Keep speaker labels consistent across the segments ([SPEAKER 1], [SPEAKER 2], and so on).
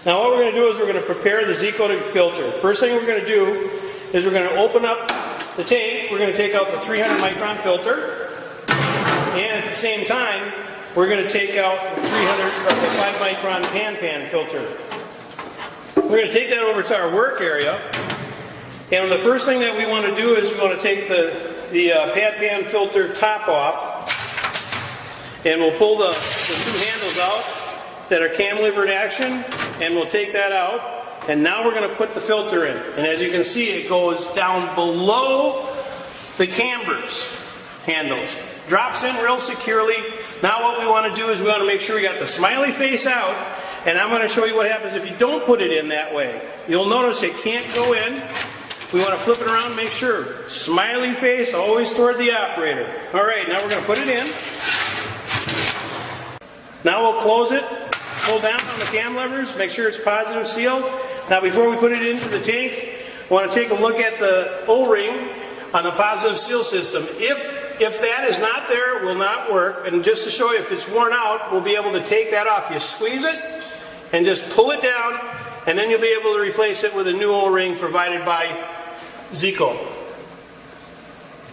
[SPEAKER 1] Now what we're going to do is we're going to prepare the Z-coated filter. First thing we're going to do is we're going to open up the tank. We're going to take out the 300 micron filter. And at the same time, we're going to take out the 5 micron pan filter. We're going to take that over to our work area. And the first thing that we want to do is we want to take the pan filter top off. And we'll pull the two handles out that are cam-levered action. And we'll take that out. And now we're going to put the filter in. And as you can see, it goes down below the cambers handles. Drops in real securely. Now what we want to do is we want to make sure we got the smiley face out. And I'm going to show you what happens if you don't put it in that way. You'll notice it can't go in. We want to flip it around and make sure. Smiley face always toward the operator. Alright, now we're going to put it in. Now we'll close it. Pull down on the cam levers. Make sure it's positive sealed. Now before we put it into the tank, I want to take a look at the O-ring on the positive seal system. If that is not there, it will not work. And just to show you, if it's worn out, we'll be able to take that off. You squeeze it and just pull it down, and then you'll be able to replace it with a new O-ring provided by Zeeco.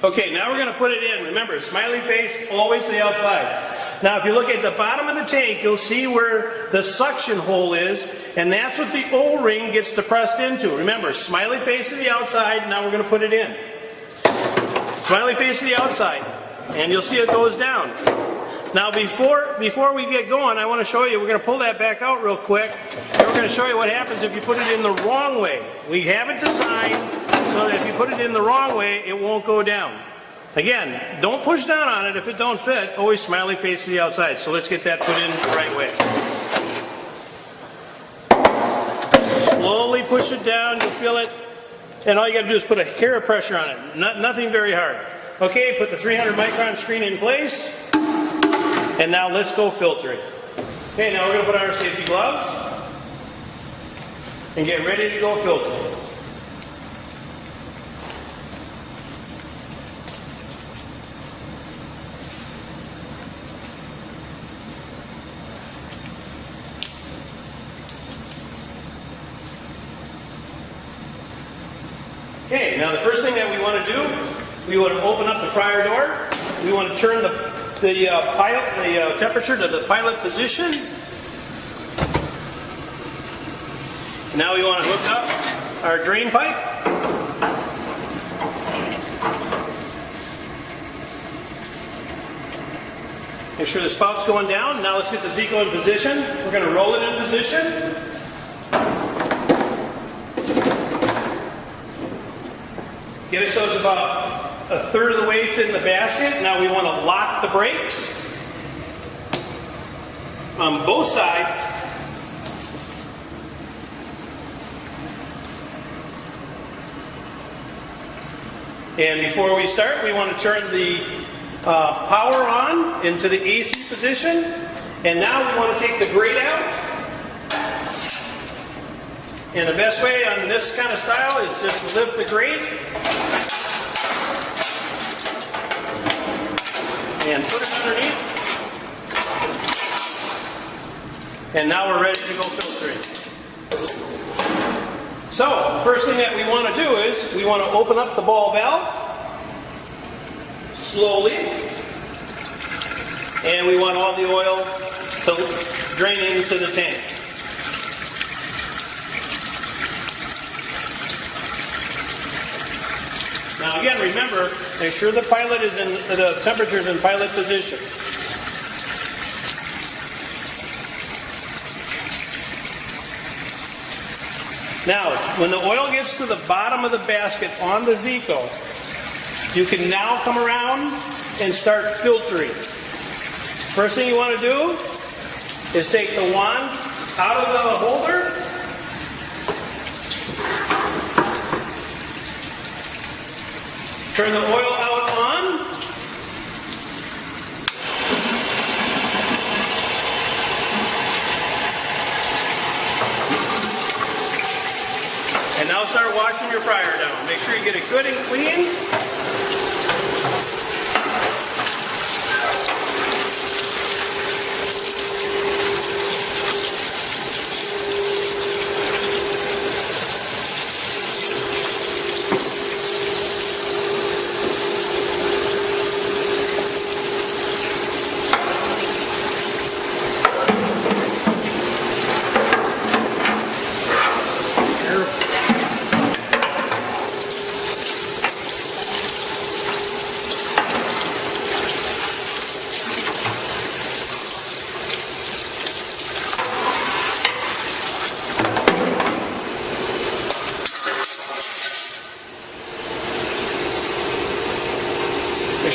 [SPEAKER 1] Okay, now we're going to put it in. Remember, smiley face, always to the outside. Now if you look at the bottom of the tank, you'll see where the suction hole is, and that's what the O-ring gets depressed into. Remember, smiley face to the outside, now we're going to put it in. Smiley face to the outside, and you'll see it goes down. Now before we get going, I want to show you, we're going to pull that back out real quick, and we're going to show you what happens if you put it in the wrong way. We have it designed so that if you put it in the wrong way, it won't go down. Again, don't push down on it if it don't fit, always smiley face to the outside. So let's get that put in the right way. Slowly push it down, you'll feel it. And all you got to do is put a hair of pressure on it. Nothing very hard. Okay, put the 300 micron screen in place. And now let's go filtering. Okay, now we're going to put on our safety gloves. And get ready to go filtering. Okay, now the first thing that we want to do, we want to open up the fryer door. We want to turn the temperature to the pilot position. Now we want to hook up our drain pipe. Make sure the spout's going down. Now let's get the Zeeco in position. We're going to roll it in position. Get it so it's about a third of the way to the basket. Now we want to lock the brakes on both sides. And before we start, we want to turn the power on into the AC position. And now we want to take the grate out. And the best way on this kind of style is just lift the grate and put it underneath. And now we're ready to go filtering. So, the first thing that we want to do is we want to open up the ball valve slowly. And we want all the oil to drain into the tank. Now again, remember, make sure the pilot is in the temperature is in pilot position. Now, when the oil gets to the bottom of the basket on the Zeeco, you can now come around and start filtering. First thing you want to do is take the wand out of the holder. Turn the oil out on. And now start washing your fryer down. Make sure you get it good and clean.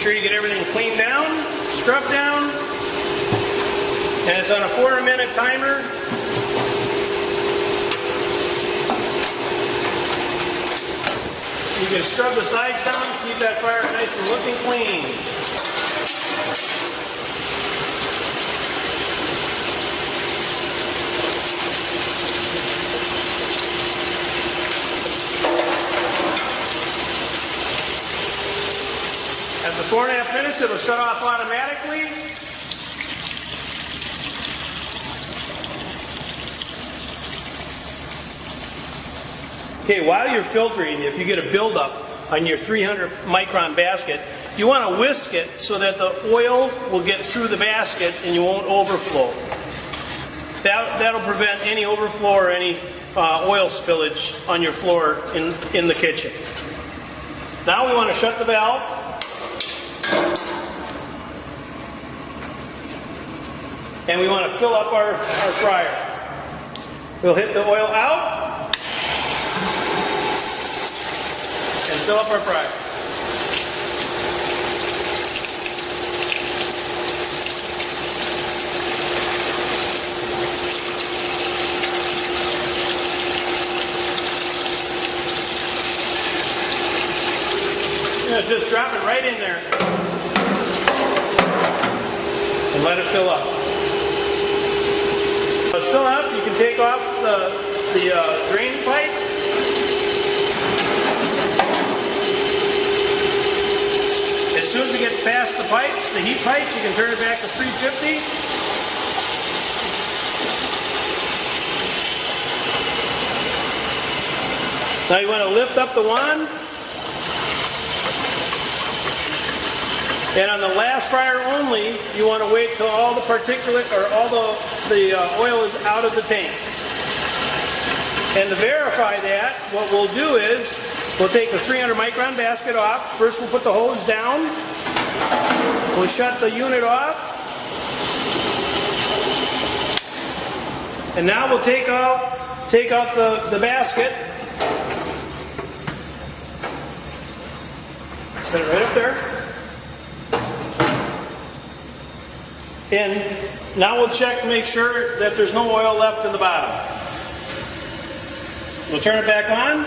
[SPEAKER 1] sure you get everything cleaned down, scrubbed down, and it's on a 4-minute timer. You can scrub the sides down, keep that fire nice and looking clean. After 4.5 minutes, it'll shut off automatically. Okay, while you're filtering, if you get a buildup on your 300 micron basket, you want to whisk it so that the oil will get through the basket and you won't overflow. That'll prevent any overflow or any oil spillage on your floor in the kitchen. Now we want to shut the valve. And we want to fill up our fryer. We'll hit the oil out and fill up our fryer. Just drop it right in there and let it fill up. When it's filling up, you can take off the drain pipe. As soon as it gets past the pipes, the heat pipes, you can turn it back to 350. Now you want to lift up the wand. And on the last fryer only, you want to wait till all the particulate or all the oil is out of the tank. And to verify that, what we'll do is we'll take the 300 micron basket off. First we'll put the hose down. We'll shut the unit off. And now we'll take out the basket. Set it right up there. And now we'll check to make sure that there's no oil left in the bottom. We'll turn it back on.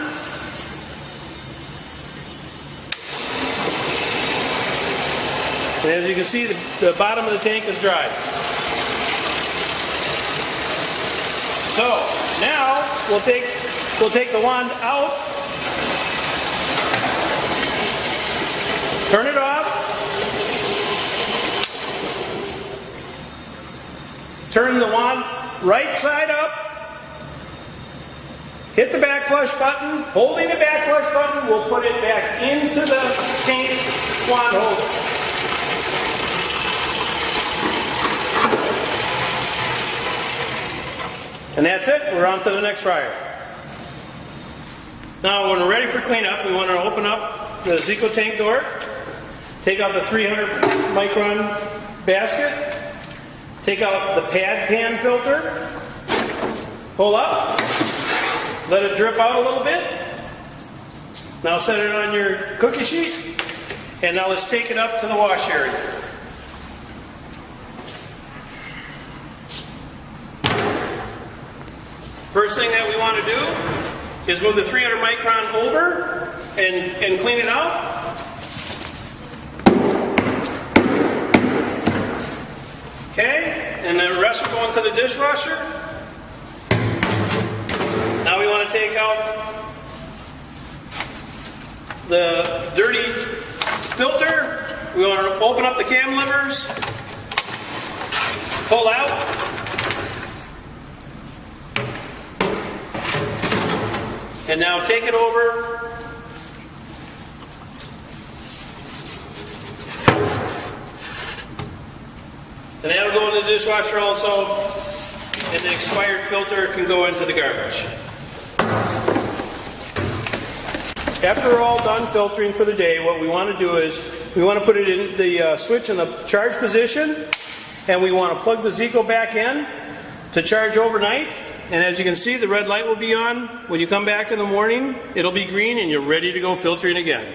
[SPEAKER 1] And as you can see, the bottom of the tank is dry. So now we'll take the wand out, turn it off, turn the wand right side up, hit the back flush button. Holding the back flush button, we'll put it back into the tank wand holder. And that's it. We're on to the next fryer. Now when we're ready for cleanup, we want to open up the Zeco tank door, take out the 300 micron basket, take out the pad pan filter, pull up, let it drip out a little bit. Now set it on your cookie sheet, and now let's take it up to the wash area. First thing that we want to do is move the 300 micron over and clean it out. Okay, and the rest will go into the dishwasher. Now we want to take out the dirty filter. We want to open up the cam levers, pull out, and now take it over. And that'll go in the dishwasher also, and the expired filter can go into the garbage. After we're all done filtering for the day, what we want to do is we want to put it in the switch in the charge position, and we want to plug the Zeco back in to charge overnight. And as you can see, the red light will be on. When you come back in the morning, it'll be green and you're ready to go filtering again.